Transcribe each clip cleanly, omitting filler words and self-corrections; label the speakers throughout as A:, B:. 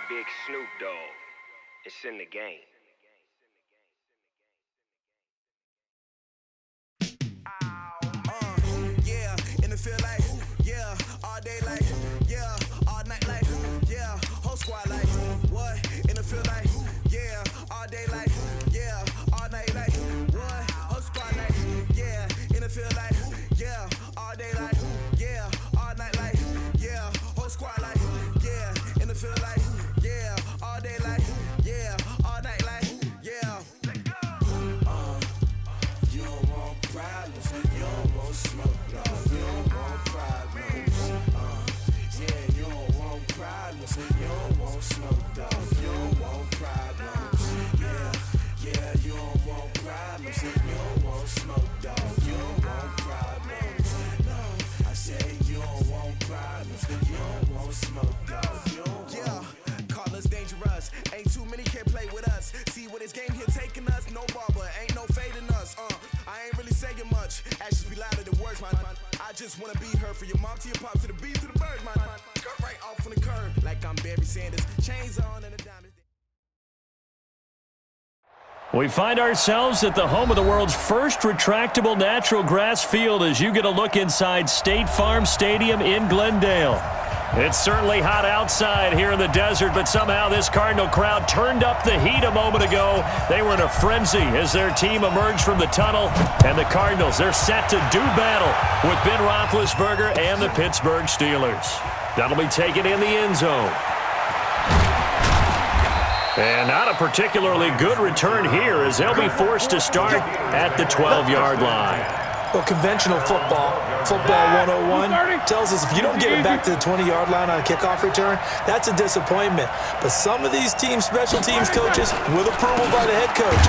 A: Big Snoop Dogg. It's in the game.
B: Yeah, in the field like, yeah, all day like, yeah, all night like, yeah, whole squad like, what? In the field like, yeah, all day like, yeah, all night like, what? Whole squad like, yeah, in the field like, yeah, all day like, yeah, all night like, yeah, whole squad like, yeah, in the field like, yeah, all day like, yeah, all night like, yeah. You don't want problems, you don't want smoke, dog. You don't want problems. Yeah, you don't want problems, you don't want smoke, dog. You don't want problems. Yeah, you don't want problems, you don't want smoke, dog. You don't want problems. No, I say you don't want problems, you don't want smoke, dog. You don't want. Call us dangerous. Ain't too many can play with us. See what this game here taking us. No barber, ain't no fading us. I ain't really saying much. Actions be louder than words, man. I just wanna be heard from your mom to your pop to the beat to the birds, man. Cut right off on the curb like I'm Barry Sanders. Chains on and the diamonds.
C: We find ourselves at the home of the world's first retractable natural grass field as you get a look inside State Farm Stadium in Glendale. It's certainly hot outside here in the desert, but somehow this Cardinal crowd turned up the heat a moment ago. They were in a frenzy as their team emerged from the tunnel, and the Cardinals, they're set to do battle with Ben Roethlisberger and the Pittsburgh Steelers. That'll be taken in the end zone. And not a particularly good return here as they'll be forced to start at the 12-yard line.
D: Well, conventional football 101, tells us if you don't get it back to the 20-yard line on a kickoff return, that's a disappointment. But some of these special teams coaches, with approval by the head coach,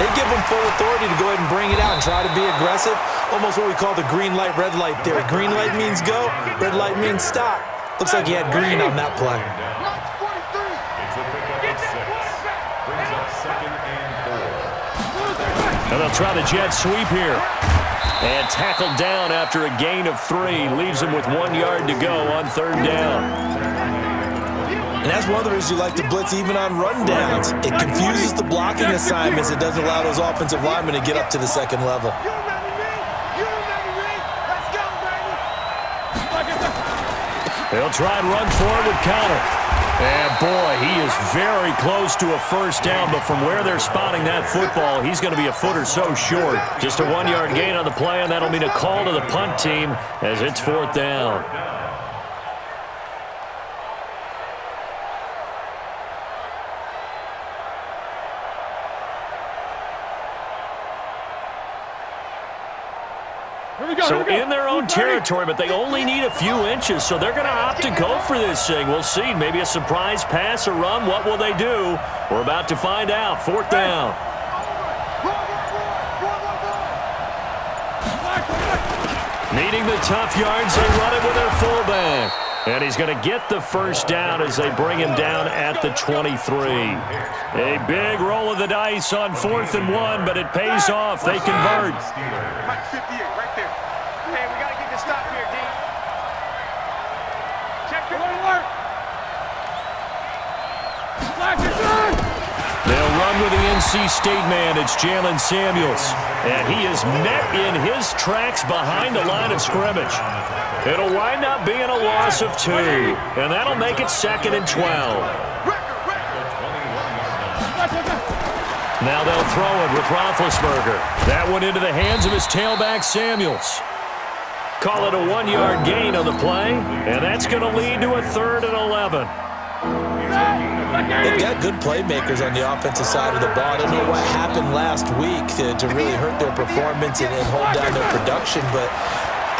D: they give them full authority to go ahead and bring it out and try to be aggressive, almost what we call the green light, red light theory. Green light means go, red light means stop. Looks like he had green on that play.
C: And they'll try the jet sweep here. And tackled down after a gain of 3. Leaves him with 1 yard to go on third down.
D: And that's one of the reasons you like to blitz even on rundowns. It confuses the blocking assignments. It doesn't allow those offensive linemen to get up to the second level.
C: They'll try and run forward with Connor. And, boy, he is very close to a first down, but from where they're spotting that football, he's going to be a foot or so short. Just a 1 yard gain on the play, and that'll mean a call to the punt team as it's fourth down. So in their own territory, but they only need a few inches, so they're going to opt to go for this thing. We'll see. Maybe a surprise pass or run. What will they do? We're about to find out. Fourth down. Needing the tough yards, they run it with their fullback. And he's going to get the first down as they bring him down at the 23. A big roll of the dice on 4th and 1, but it pays off. They convert.
E: Mike 58, right there. Hey, we got to get the stop here, D. Check your alert.
C: They'll run with the NC State man. It's Jalen Samuels. And he is met in his tracks behind the line of scrimmage. It'll wind up being a loss of 2. And that'll make it 2nd and 12. Now they'll throw it with Roethlisberger. That one into the hands of his tailback, Samuels. Call it a 1 yard gain on the play, and that's going to lead to a 3rd and 11.
D: They've got good playmakers on the offensive side of the ball. I don't know what happened last week to really hurt their performance and hold down their production, but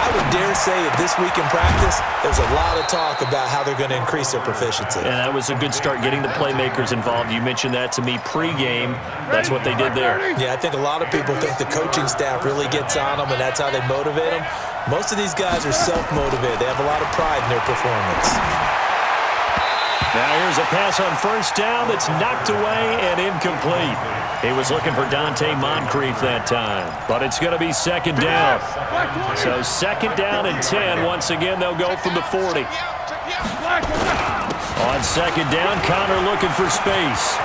D: I would dare say that this week in practice, there's a lot of talk about how they're going to increase their proficiency.
C: And that was a good start, getting the playmakers involved. You mentioned that to me pregame. That's what they did there.
D: Yeah, I think a lot of people think the coaching staff really gets on them, and that's how they motivate them. Most of these guys are self-motivated. They have a lot of pride in their performance.
C: Now here's a pass on first down that's knocked away and incomplete. He was looking for Dante Moncrief that time, but it's going to be 2nd down. So 2nd down and 10. Once again, they'll go from the 40. second down. Connor looking for space.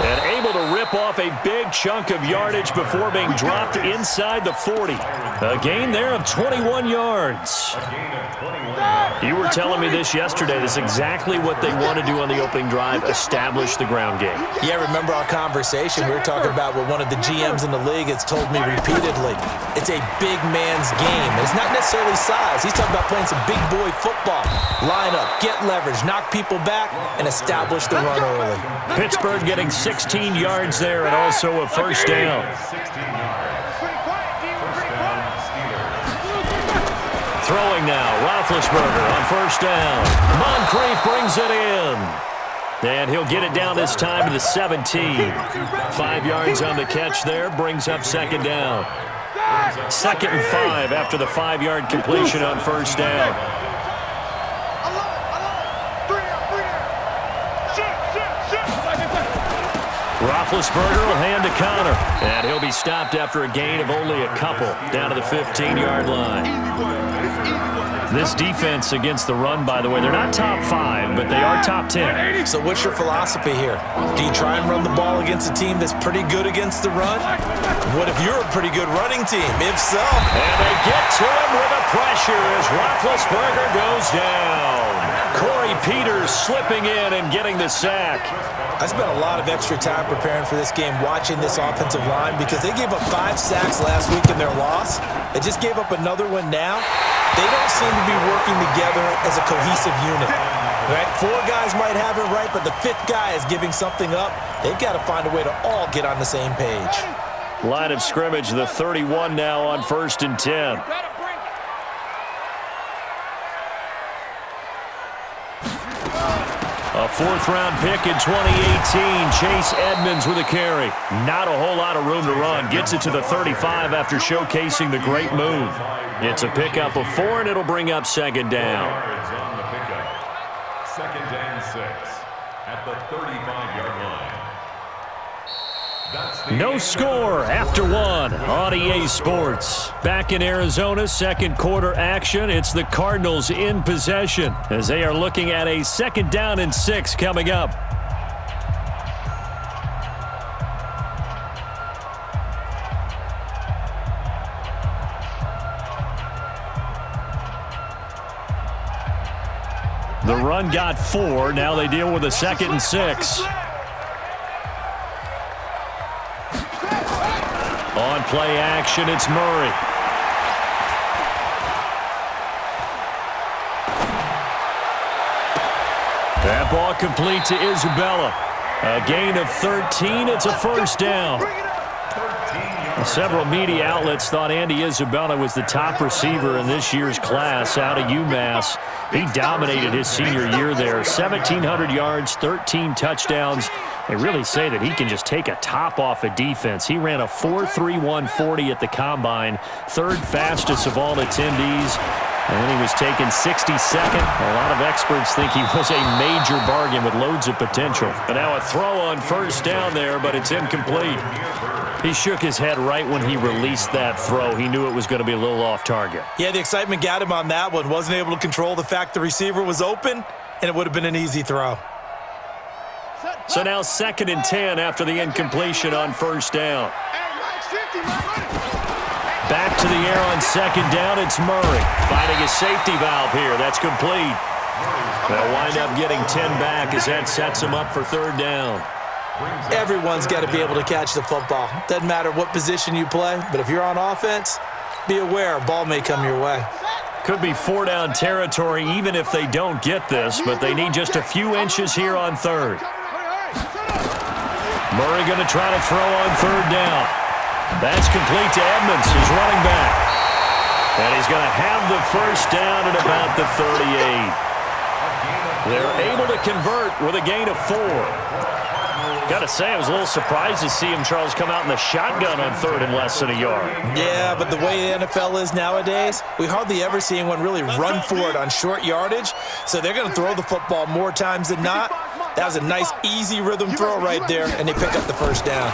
C: And able to rip off a big chunk of yardage before being dropped inside the 40. A gain there of 21 yards. You were telling me this yesterday. This is exactly what they want to do on the opening drive, establish the ground game.
D: Yeah, remember our conversation? We were talking about what one of the GMs in the league has told me repeatedly. It's a big man's game. It's not necessarily size. He's talking about playing some big boy football. Line up, get leverage, knock people back, and establish the run early.
C: Pittsburgh getting 16 yards there and also a first down. Throwing now, Roethlisberger on first down. Moncrief brings it in. And he'll get it down this time to the 17. 5 yards on the catch there, brings up second down. 2nd and 5 after the 5-yard completion on first down. Roethlisberger will hand to Connor. And he'll be stopped after a gain of only a couple down to the 15-yard line. This defense against the run, by the way, they're not top 5, but they are top 10.
D: So what's your philosophy here? Do you try and run the ball against a team that's pretty good against the run? What if you're a pretty good running team? If so.
C: And they get to him with the pressure as Roethlisberger goes down. Corey Peters slipping in and getting the sack.
D: I spent a lot of extra time preparing for this game, watching this offensive line, because they gave up 5 sacks last week in their loss. They just gave up another one now. They don't seem to be working together as a cohesive unit. Right? 4 guys might have it right, but the 5th guy is giving something up. They've got to find a way to all get on the same page.
C: Line of scrimmage, the 31 now on 1st and 10. A 4th-round pick in 2018. Chase Edmonds with a carry. Not a whole lot of room to run. Gets it to the 35 after showcasing the great move. It's a pickup of 4, and it'll bring up second down.
F: On the pickup. 2nd and 6 at the 35-yard line.
C: No score after 1 on EA Sports. Back in Arizona, 2nd quarter action. It's the Cardinals in possession as they are looking at a 2nd down and 6 coming up. The run got 4. Now they deal with a 2nd and 6. On play action, it's Murray. That ball complete to Isabella. A gain of 13. It's a first down. Several media outlets thought Andy Isabella was the top receiver in this year's class out of UMass. He dominated his senior year there. 1,700 yards, 13 touchdowns. They really say that he can just take a top off a defense. He ran a 4.31 40 at the Combine, 3rd fastest of all attendees. And then he was taken 62nd. A lot of experts think he was a major bargain with loads of potential. And now a throw on first down there, but it's incomplete. He shook his head right when he released that throw. He knew it was going to be a little off target.
D: Yeah, the excitement got him on that one. Wasn't able to control the fact the receiver was open, and it would have been an easy throw.
C: So now 2nd and 10 after the incompletion on first down. Back to the air on 2nd down, it's Murray. Finding a safety valve here. That's complete. They'll wind up getting 10 back as that sets him up for 3rd down.
D: Everyone's got to be able to catch the football. Doesn't matter what position you play, but if you're on offense, be aware a ball may come your way.
C: Could be 4-down territory even if they don't get this, but they need just a few inches here on 3rd. Murray going to try to throw on 3rd down. That's complete to Edmonds, who's running back. And he's going to have the first down at about the 38. They're able to convert with a gain of 4. Got to say, I was a little surprised to see him, Charles, come out in the shotgun on 3rd and less than a yard.
D: Yeah, but the way the NFL is nowadays, we hardly ever see anyone really run for it on short yardage. So they're going to throw the football more times than not. That was a nice, easy rhythm throw right there, and they pick up the first down.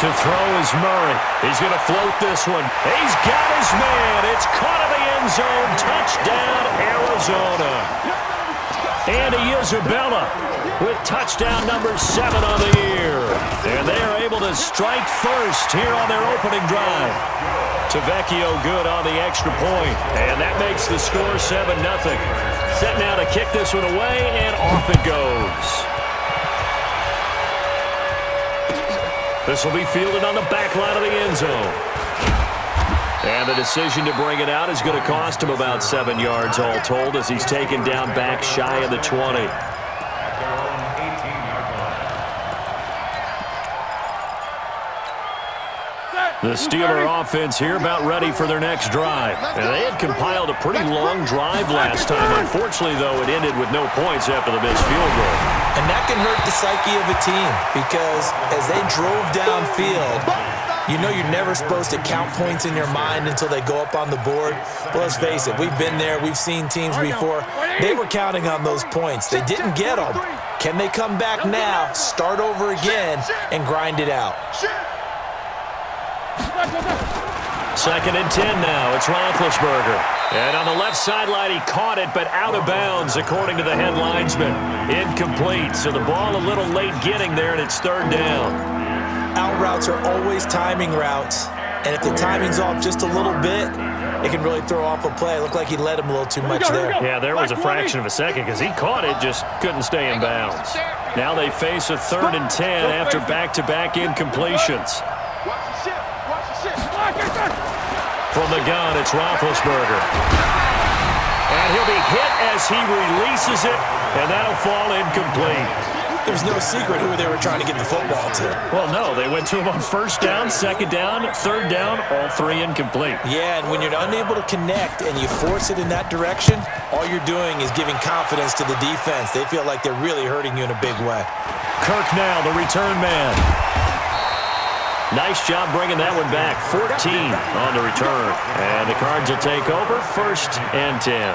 C: To throw is Murray. He's going to float this one. He's got his man. It's caught in the end zone. Touchdown, Arizona. And Isabella with touchdown number 7 on the year. And they are able to strike first here on their opening drive. Tavecchio good on the extra point. And that makes the score 7-0. Set now to kick this one away, and off it goes. This will be fielded on the back line of the end zone. And the decision to bring it out is going to cost him about 7 yards all told as he's taken down back shy of the 20. The Steeler offense here about ready for their next drive. And they had compiled a pretty long drive last time. Unfortunately, though, it ended with no points after the missed field goal.
D: And that can hurt the psyche of a team because as they drove downfield, you know you're never supposed to count points in your mind until they go up on the board. But let's face it, we've been there. We've seen teams before. They were counting on those points. They didn't get them. Can they come back now, start over again, and grind it out?
C: 2nd and 10 now. It's Roethlisberger. And on the left sideline, he caught it, but out of bounds, according to the head linesman. Incomplete. So the ball a little late getting there, and it's 3rd down.
D: Out routes are always timing routes. And if the timing's off just a little bit, it can really throw off a play. It looked like he led him a little too much there.
C: Yeah, there was a fraction of a second because he caught it, just couldn't stay in bounds. Now they face a 3rd and 10 after back-to-back incompletions. From the gun, it's Roethlisberger. And he'll be hit as he releases it, and that'll fall incomplete.
D: There's no secret who they were trying to get the football to.
C: Well, no, they went to him on 1st down, 2nd down, 3rd down, all 3 incomplete.
D: Yeah, and when you're unable to connect and you force it in that direction, all you're doing is giving confidence to the defense. They feel like they're really hurting you in a big way.
C: Kirk now, the return man. Nice job bringing that one back. 14 on the return. And the Cards will take over 1st and 10.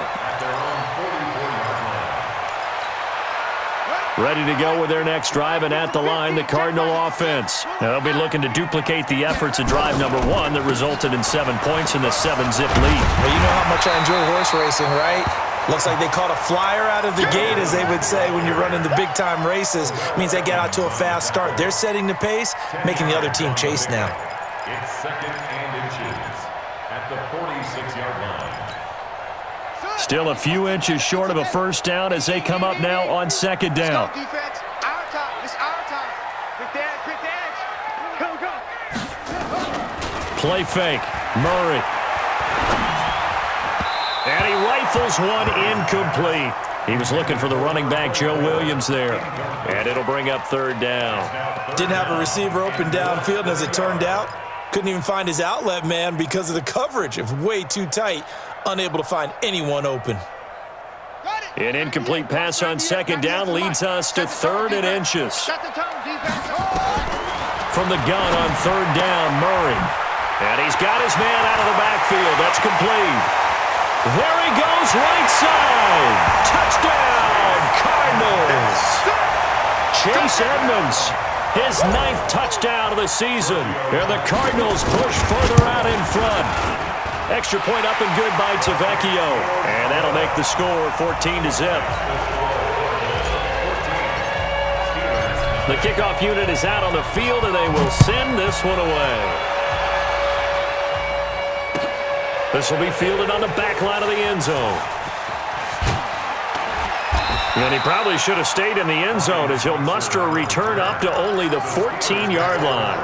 C: Ready to go with their next drive, and at the line, the Cardinal offense. Now they'll be looking to duplicate the efforts of drive number 1 that resulted in 7 points in the 7-zip lead.
D: Well, you know how much I enjoy horse racing, right? Looks like they caught a flyer out of the gate, as they would say when you're running the big-time races. It means they get out to a fast start. They're setting the pace, making the other team chase now.
F: It's 2nd and inches at the 46-yard line.
C: Still a few inches short of a 1st down as they come up now on 2nd down.
E: Defense, our time. It's our time. Quick edge. Go.
C: Play fake. Murray. And he rifles one incomplete. He was looking for the running back, Joe Williams, there. And it'll bring up 3rd down.
D: Didn't have a receiver open downfield, and as it turned out, couldn't even find his outlet man because of the coverage. It was way too tight, unable to find anyone open.
C: An incomplete pass on 2nd down leads us to 3rd and inches. From the gun on 3rd down, Murray. And he's got his man out of the backfield. That's complete. There he goes, right side. Touchdown, Cardinals. Chase Edmonds, his 9th touchdown of the season. And the Cardinals push further out in front. Extra point up and good by Tavecchio. And that'll make the score 14-0. The kickoff unit is out on the field, and they will send this one away. This will be fielded on the back line of the end zone. And he probably should have stayed in the end zone as he'll muster a return up to only the 14-yard line.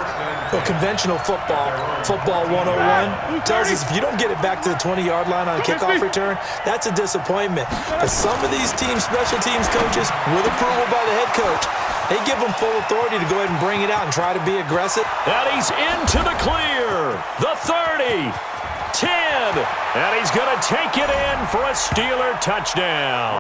D: Well, conventional football 101, tells us if you don't get it back to the 20-yard line on a kickoff return, that's a disappointment. But some of these special teams coaches, with approval by the head coach, they give them full authority to go ahead and bring it out and try to be aggressive.
C: And he's into the clear. The 30. 10, and he's going to take it in for a Steeler touchdown.